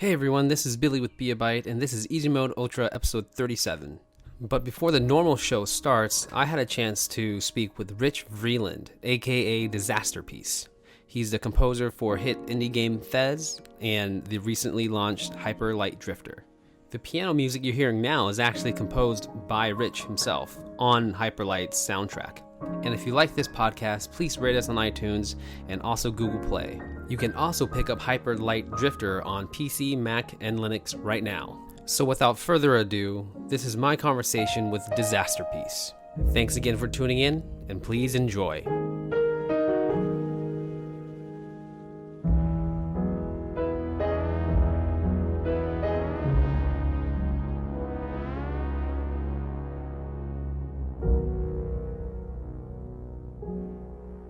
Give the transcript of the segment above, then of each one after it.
Hey everyone, this is Billy with Be a Byte, and this is Easy Mode Ultra episode 37. But before the normal show starts, I had a chance to speak with Rich Vreeland, aka Disasterpeace. He's the composer for hit indie game Fez and the recently launched Hyper Light Drifter. The piano music you're hearing now is actually composed by Rich himself on Hyper Light's soundtrack. And if you like this podcast, please rate us on iTunes and also Google Play. You can also pick up Hyper Light Drifter on PC, Mac, and Linux right now. So without further ado, this is my conversation with Disasterpeace. Thanks again for tuning in, and please enjoy.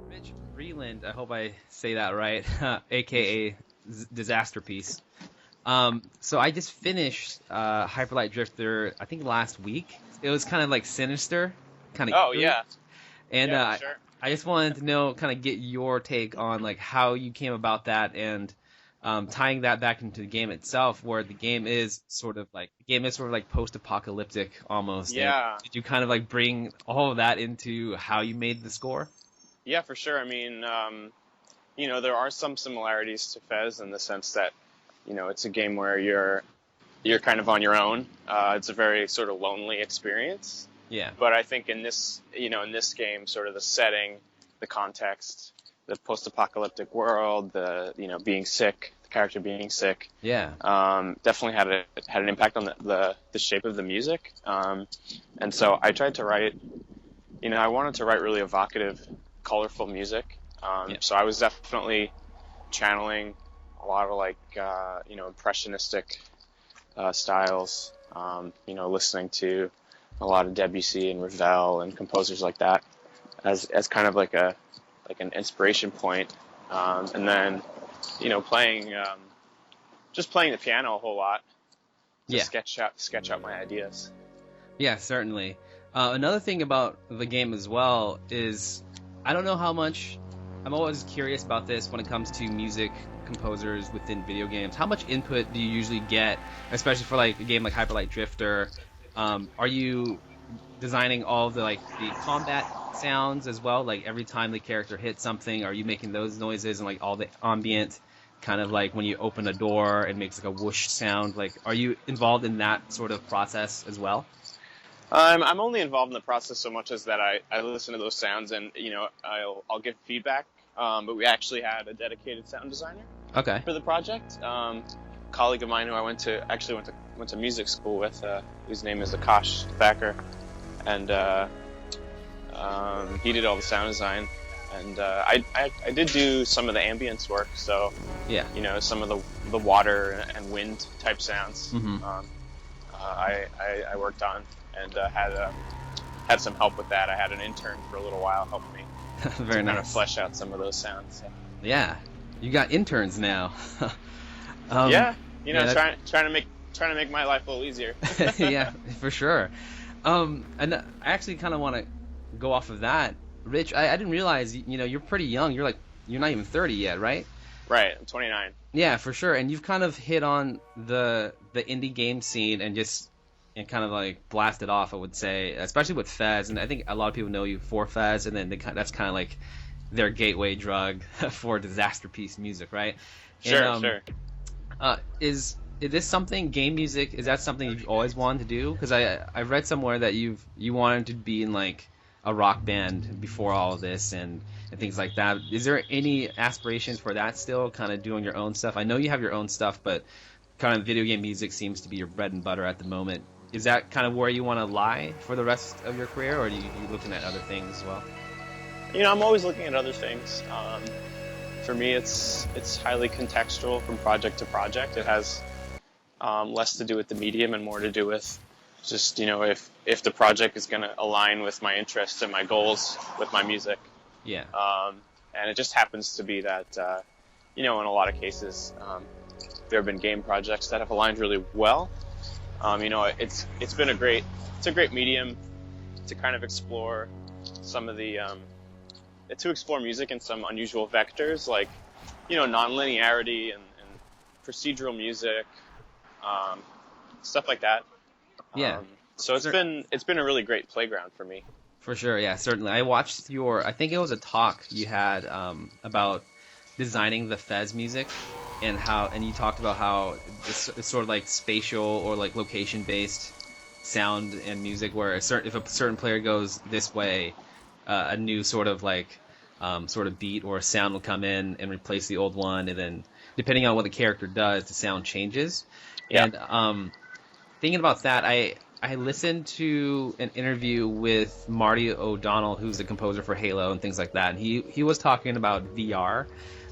Rich Vreeland, I hope I say that right, aka Disasterpeace. So I just finished Hyperlight Drifter, I think last week. It was kind of like sinister, kind of. Oh, yeah. And Yeah, sure. I just wanted to know, kind of get your take on like how you came about that and tying that back into the game itself, where the game is sort of like post-apocalyptic almost. Yeah. And did you kind of like bring all of that into how you made the score? Yeah, for sure. I mean, there are some similarities to Fez in the sense that, it's a game where you're kind of on your own. It's a very sort of lonely experience. Yeah. But I think in this game, sort of the setting, the context, the post-apocalyptic world, being sick, the character being sick. Yeah. Definitely had an impact on the shape of the music. And so I tried to write, I wanted to write really evocative, colorful music. So I was definitely channeling a lot of impressionistic styles, listening to a lot of Debussy and Ravel and composers like that as kind of like an inspiration point. And then, playing the piano a whole lot to sketch out my ideas. Yeah, certainly. Another thing about the game as well is I don't know how much. I'm always curious about this when it comes to music composers within video games. How much input do you usually get, especially for like a game like Hyper Light Drifter? Are you designing all of the combat sounds as well? Like every time the character hits something, are you making those noises and like all the ambient, kind of like when you open a door, it makes like a whoosh sound? Like, are you involved in that sort of process as well? I'm only involved in the process so much as that I listen to those sounds and I'll give feedback. But we actually had a dedicated sound designer for the project. A colleague of mine who I went to music school with, whose name is Akash Thacker, and he did all the sound design. And I did do some of the ambience work. So some of the water and wind type sounds. Mm-hmm. I worked on. And had some help with that. I had an intern for a little while help me Very nice. kind of flesh out some of those sounds. Yeah, you got interns now. Trying to make my life a little easier. Yeah, for sure. And I actually kind of want to go off of that, Rich. I didn't realize you're pretty young. You're not even 30 yet, right? Right, I'm 29. Yeah, for sure. And you've kind of hit on the indie game scene and kind of like blast it off, I would say, especially with Fez. And I think a lot of people know you for Fez, and then that's kind of like their gateway drug for Disasterpeace music, right? Sure. Is this something, game music, is that something you've always wanted to do? Because I've read somewhere that you wanted to be in like a rock band before all of this and things like that. Is there any aspirations for that still, kind of doing your own stuff? I know you have your own stuff, but kind of video game music seems to be your bread and butter at the moment. Is that kind of where you want to lie for the rest of your career, or are you looking at other things as well? I'm always looking at other things. For me, it's highly contextual from project to project. It has less to do with the medium and more to do with just, if the project is going to align with my interests and my goals with my music. Yeah. And it just happens to be that, in a lot of cases, there have been game projects that have aligned really well. It's been a great medium to kind of explore some of the music in some unusual vectors, like non-linearity and procedural music, stuff like that. Yeah. So it's been a really great playground for me. For sure, yeah, certainly. I watched I think it was a talk you had about designing the Fez music, and you talked about how it's sort of like spatial or like location based sound and music, where if a certain player goes this way, a new sort of like sort of beat or sound will come in and replace the old one, and then depending on what the character does, the sound changes. Yeah. And thinking about that, I listened to an interview with Marty O'Donnell, who's the composer for Halo and things like that. And he was talking about VR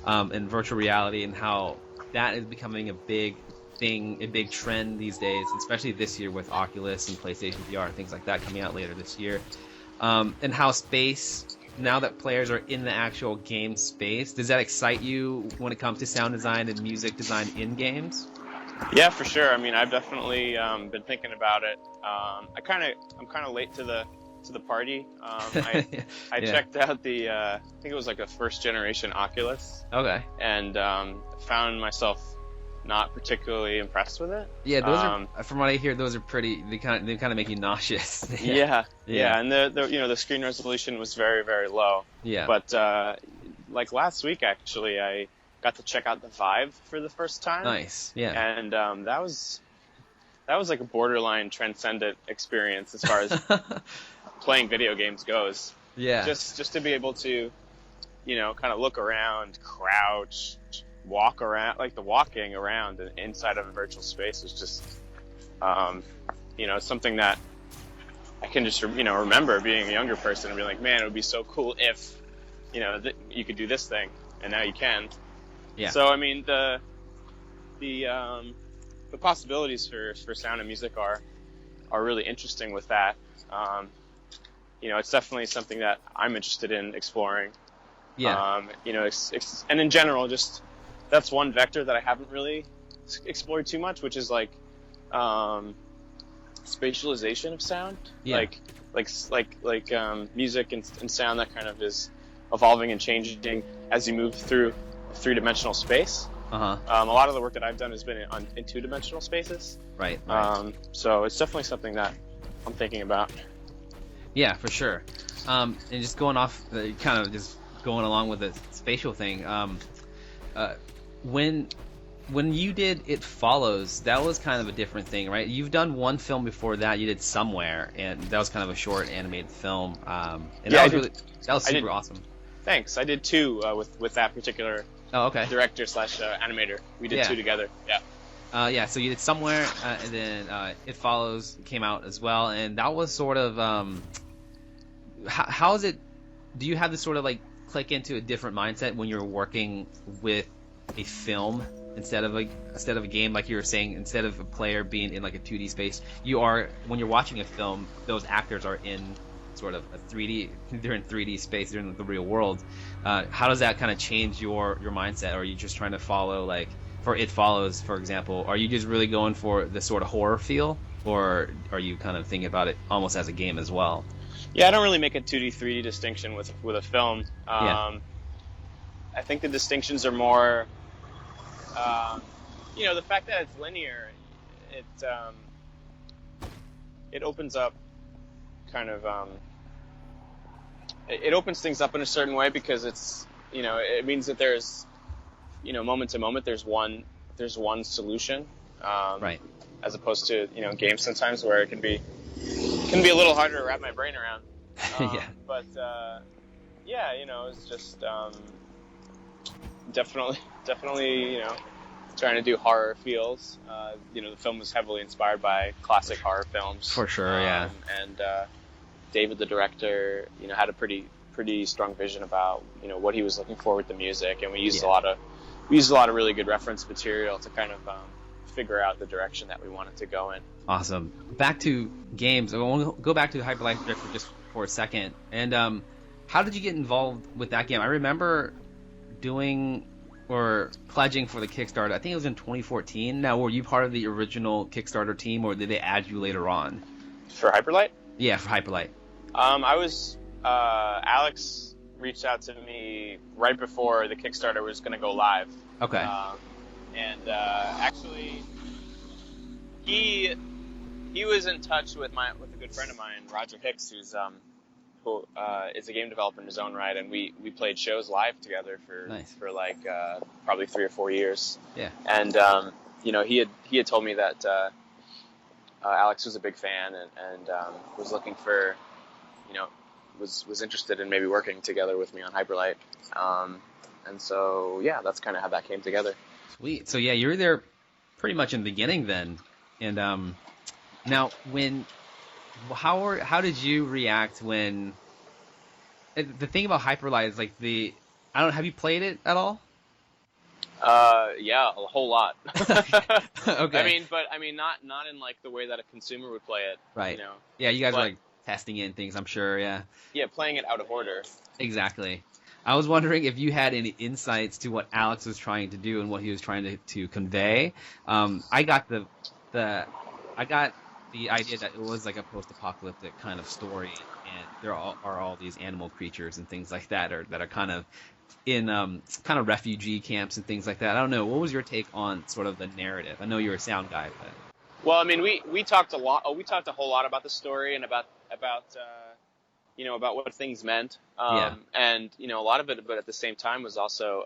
and virtual reality, and how that is becoming a big thing, a big trend these days, especially this year with Oculus and PlayStation VR and things like that coming out later this year. And how space, now that players are in the actual game space, does that excite you when it comes to sound design and music design in games? Yeah, for sure. I mean, I've definitely been thinking about it. I'm kind of late to the party. I checked out I think it was like a first generation Oculus. Okay. And found myself not particularly impressed with it. Yeah, those are, from what I hear, those are pretty. They kind of make you nauseous. Yeah. And the screen resolution was very, very low. Yeah. But like last week, actually, I got to check out the Vive for the first time. Nice, yeah. And that was like a borderline transcendent experience as far as playing video games goes. Yeah. Just to be able to, kind of look around, crouch, walk around, like the walking around inside of a virtual space is just, something that I can just, remember being a younger person and be like, man, it would be so cool if, you could do this thing, and now you can. Yeah. So I mean the possibilities for sound and music are really interesting with that. It's definitely something that I'm interested in exploring. Yeah. And in general, just that's one vector that I haven't really explored too much, which is like spatialization of sound. Yeah. Like music and sound that kind of is evolving and changing as you move through three-dimensional space. Uh-huh. A lot of the work that I've done has been in two-dimensional spaces. Right. So it's definitely something that I'm thinking about. Yeah, for sure. And just going off, kind of just going along with the spatial thing. When you did It Follows, that was kind of a different thing, right? You've done one film before that. You did Somewhere, and that was kind of a short animated film. And that was super awesome. Thanks. I did two with that particular director / animator. We did two together. Yeah. So you did Somewhere, and then It Follows came out as well, and that was sort of how is it? Do you have this sort of like click into a different mindset when you're working with a film instead of a game, like you were saying, instead of a player being in like a 2D space, when you're watching a film, those actors are in sort of a 3D, they're in 3D space, they're in the real world. How does that kind of change your mindset? Or are you just trying to follow, like for It Follows, for example, are you just really going for the sort of horror feel, or are you kind of thinking about it almost as a game as well? Yeah, I don't really make a 2D 3D distinction with a film. I think the distinctions are more the fact that it's linear, it opens up kind of it opens things up in a certain way, because it's it means that there's moment to moment there's one solution, right, as opposed to games sometimes where it can be a little harder to wrap my brain around. But it's just definitely trying to do horror feels. The film was heavily inspired by classic horror films. For sure, yeah. And David, the director, had a pretty strong vision about what he was looking for with the music, and we used a lot of really good reference material to kind of figure out the direction that we wanted to go in. Awesome. Back to games. I want to go back to Hyperlight Drifter just for a second. And how did you get involved with that game? I remember doing or pledging for the Kickstarter. I think it was in 2014. Now, were you part of the original Kickstarter team, or did they add you later on? For Hyperlight? Yeah, for Hyperlight. I was Alex reached out to me right before the Kickstarter was going to go live. Okay. And and actually, he was in touch with a good friend of mine, Roger Hicks, who is a game developer in his own right, and we played shows live together for like probably 3 or 4 years. Yeah. And he had told me that Alex was a big fan and was looking for, was interested in maybe working together with me on Hyperlight. And so yeah, that's kind of how that came together. Sweet. So yeah, you were there pretty much in the beginning then, and now how did you react when the thing about Hyperlight is like have you played it at all? Yeah, a whole lot. Okay. I mean, not in like the way that a consumer would play it. Right. Yeah, you guys were like testing in things, I'm sure. Yeah. Yeah, playing it out of order. Exactly. I was wondering if you had any insights to what Alex was trying to do and what he was trying to convey. I got the idea that it was like a post-apocalyptic kind of story, and there are all these animal creatures and things like that that are kind of in kind of refugee camps and things like that. I don't know. What was your take on sort of the narrative? I know you're a sound guy, but well, I mean, we talked a lot. We talked a whole lot about the story and about what things meant. And a lot of it, but at the same time, was also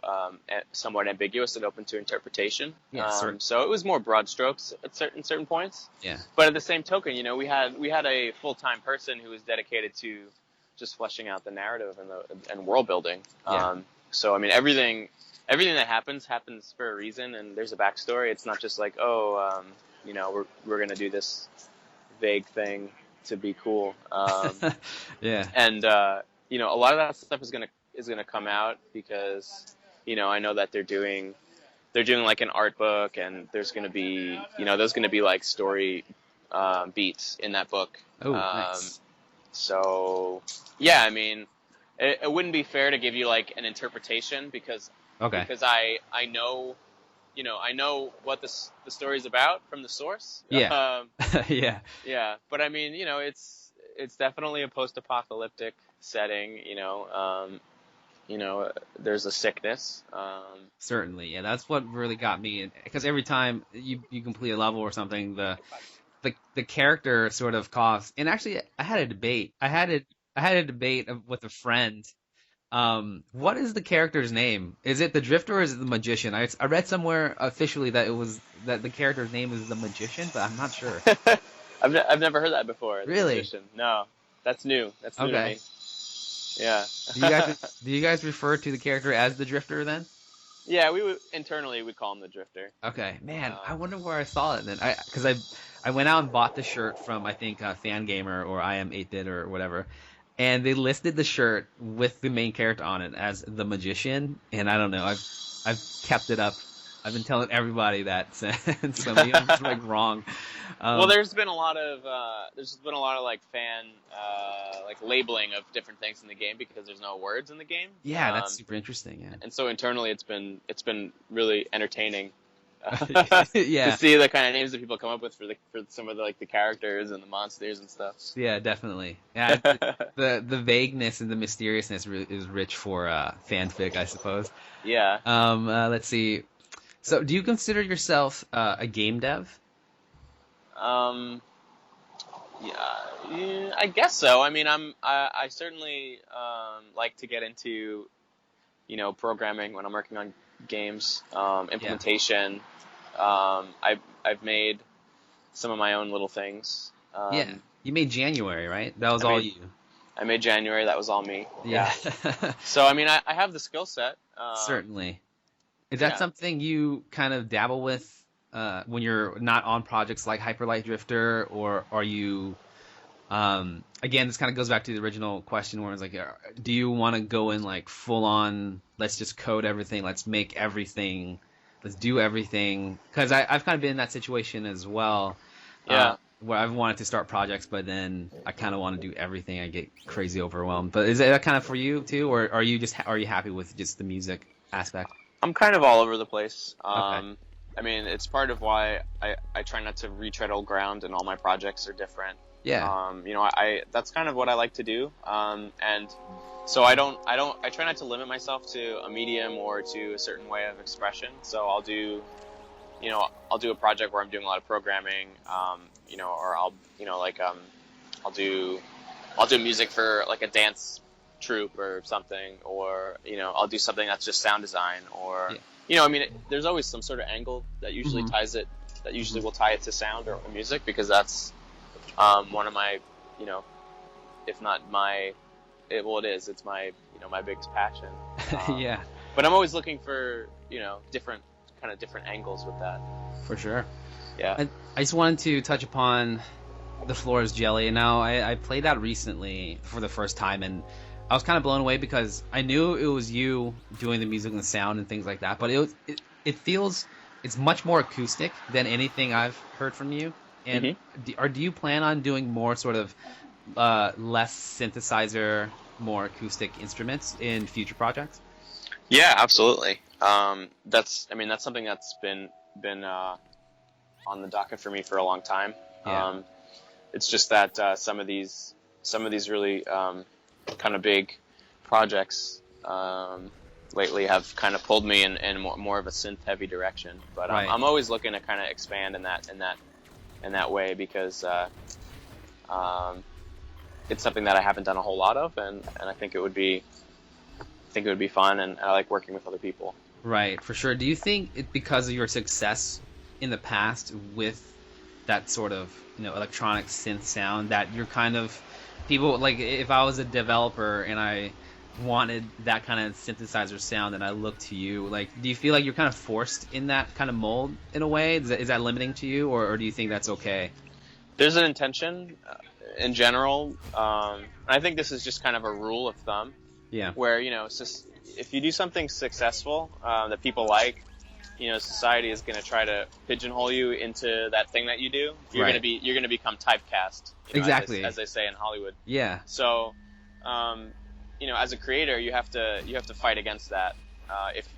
somewhat ambiguous and open to interpretation. Yeah, so it was more broad strokes at certain points. Yeah. But at the same token, we had a full-time person who was dedicated to just fleshing out the narrative and world building. Yeah. So I mean, everything that happens for a reason, and there's a backstory. It's not just like, we're gonna do this vague thing to be cool. Yeah. And a lot of that stuff is gonna come out because I know that they're doing like an art book, and there's gonna be like story beats in that book. Oh, nice. So yeah, I mean, it wouldn't be fair to give you like an interpretation because I know what the story's about from the source. Yeah. Yeah. Yeah, but I mean, it's definitely a post-apocalyptic setting. There's a sickness. Certainly, yeah. That's what really got me, because every time you complete a level or something, the character sort of coughs. And actually, I had a debate. I had a debate with a friend. What is the character's name? Is it the Drifter or is it the Magician? I read somewhere officially that that the character's name is the Magician, but I'm not sure. I've never heard that before. Really? Magician. No, that's new. That's new to me. Yeah. Do you guys refer to the character as the Drifter then? Yeah, internally we call him the Drifter. Okay, man, I wonder where I saw it then. Because I went out and bought the shirt from, I think, Fangamer or I Am 8-Bit or whatever. And they listed the shirt with the main character on it as the Magician, and I don't know. I've kept it up. I've been telling everybody that since, so maybe I'm just like wrong. Well, there's been a lot of like fan like labeling of different things in the game because there's no words in the game. Yeah, that's super interesting. Yeah. And so internally, it's been really entertaining. Yeah. To see the kind of names that people come up with for some of the characters and the monsters and stuff. Yeah, definitely. Yeah, the vagueness and the mysteriousness is rich for fanfic, I suppose. Yeah. Let's see. So, do you consider yourself a game dev? Yeah, I guess so. I mean, I certainly like to get into programming when I'm working on games, implementation. Yeah. I've made some of my own little things. Yeah, you made January, right? That was all you. I made January. That was all me. Yeah. So I mean, I have the skill set. Certainly. Is that something you kind of dabble with when you're not on projects like Hyperlight Drifter, or are you? Again, this kind of goes back to the original question where it's like, do you want to go in like full on? Let's just code everything. Let's make everything. Let's do everything. Because I've kind of been in that situation as well. Yeah. Where I've wanted to start projects, but then I kind of want to do everything. I get crazy overwhelmed. But is that kind of for you too, or are you happy with just the music aspect? I'm kind of all over the place. Okay. I mean, it's part of why I try not to retread old ground, and all my projects are different. Yeah. That's kind of what I like to do. And so I try not to limit myself to a medium or to a certain way of expression. So I'll do I'll do a project where I'm doing a lot of programming, or I'll do music for like a dance troupe or something, or I'll do something that's just sound design, or there's always some sort of angle that usually ties it, that usually will tie it to sound or music, because that's one of my, if not my, it is. It's my my biggest passion. Yeah. But I'm always looking for different angles with that. For sure. Yeah. I just wanted to touch upon The Floor Is Jelly. Now, I played that recently for the first time, and I was kind of blown away because I knew it was you doing the music and the sound and things like that, but it feels, it's much more acoustic than anything I've heard from you. And do you plan on doing more sort of less synthesizer, more acoustic instruments in future projects? Yeah, absolutely. That's something that's been on the docket for me for a long time. Yeah. It's just that some of these really kind of big projects lately have kind of pulled me in more of a synth heavy direction. But Right. I'm always looking to kind of expand in that way, because it's something that I haven't done a whole lot of, and I think it would be fun, and I like working with other people. Right, for sure. Do you think it, because of your success in the past with that sort of electronic synth sound, that you're kind of, people, like, if I was a developer and I wanted that kind of synthesizer sound and I looked to you, like, do you feel like you're kind of forced in that kind of mold in a way? Is that limiting to you, or do you think that's okay? There's an intention in general. I think this is just kind of a rule of thumb. Yeah. Where if you do something successful that people like, society is going to try to pigeonhole you into that thing that you do. You're Right. going to become typecast. Exactly. As they say in Hollywood. Yeah. So, as a creator, you have to fight against that.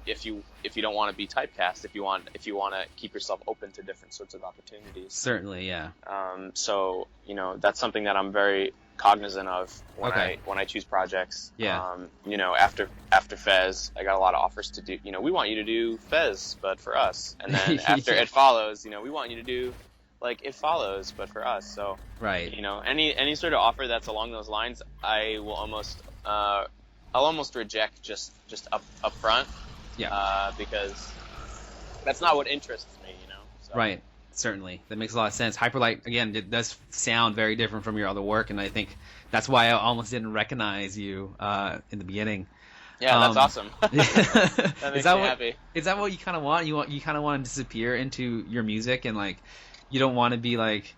If you don't want to be typecast, if you want to keep yourself open to different sorts of opportunities. Certainly, yeah. So that's something that I'm very cognizant of when Okay. I choose projects. Yeah. After Fez, I got a lot of offers to do. We want you to do Fez, but for us. And then after Yeah. It Follows, we want you to do like It Follows, but for us. So Right. any sort of offer that's along those lines, I will I'll almost reject just up front. Yeah. Because that's not what interests me. So. Right. Certainly. That makes a lot of sense. Hyperlight, again, it does sound very different from your other work, and I think that's why I almost didn't recognize you in the beginning. Yeah, that's awesome. That makes me happy. Is that what you kind of want? You kind of want to disappear into your music, and like, you don't want to be like,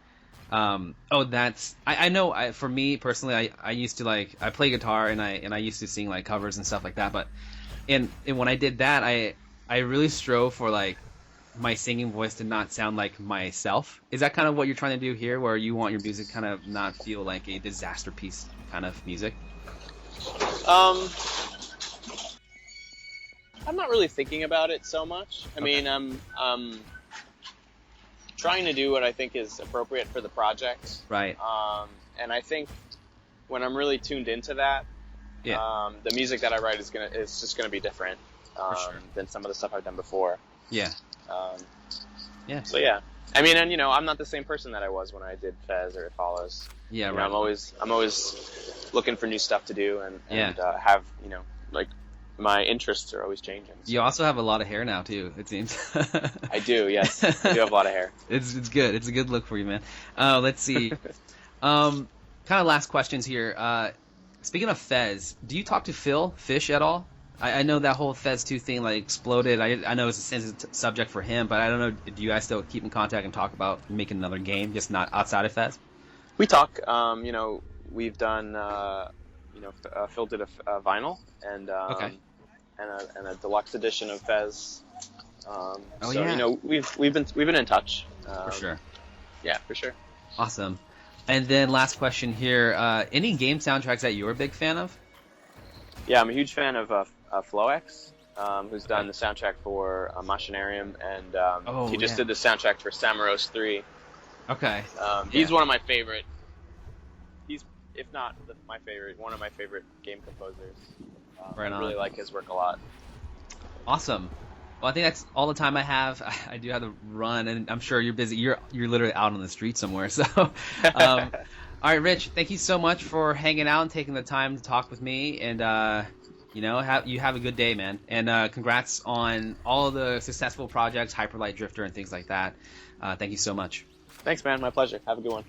that's. I know. For me personally, I used to like, I play guitar and I used to sing like covers and stuff like that. But and when I did that, I really strove for like my singing voice to not sound like myself. Is that kind of what you're trying to do here, where you want your music kind of not feel like a disaster piece kind of music? I'm not really thinking about it so much. I mean, I'm trying to do what I think is appropriate for the project. Right. And I think when I'm really tuned into that, the music that I write is just gonna be different than some of the stuff I've done before. Yeah. Yeah. So yeah, I mean, and I'm not the same person that I was when I did Fez or It Follows. Yeah, right. I'm always looking for new stuff to do, and have like my interests are always changing. So. You also have a lot of hair now too, it seems. I do, yes. I do have a lot of hair. It's good. It's a good look for you, man. Let's see. Kind of last questions here. Speaking of Fez, do you talk to Phil Fish at all? I know that whole Fez 2 thing like exploded. I know it's a sensitive subject for him, but I don't know. Do you guys still keep in contact and talk about making another game, just not outside of Fez? We talk. We've done. Phil did a vinyl and a deluxe edition of Fez. We've been in touch. For sure. Yeah, for sure. Awesome. And then last question here: any game soundtracks that you're a big fan of? Yeah, I'm a huge fan of Floex, who's done the soundtrack for Machinarium, and he just did the soundtrack for Samaros 3. Okay. He's one of my favorite. He's, if not my favorite, one of my favorite game composers. Right on. I really like his work a lot. Awesome. Well, I think that's all the time I have. I do have to run, and I'm sure you're busy. You're literally out on the street somewhere. So, all right, Rich, thank you so much for hanging out and taking the time to talk with me. And have a good day, man. And congrats on all of the successful projects, Hyperlight Drifter, and things like that. Thank you so much. Thanks, man. My pleasure. Have a good one.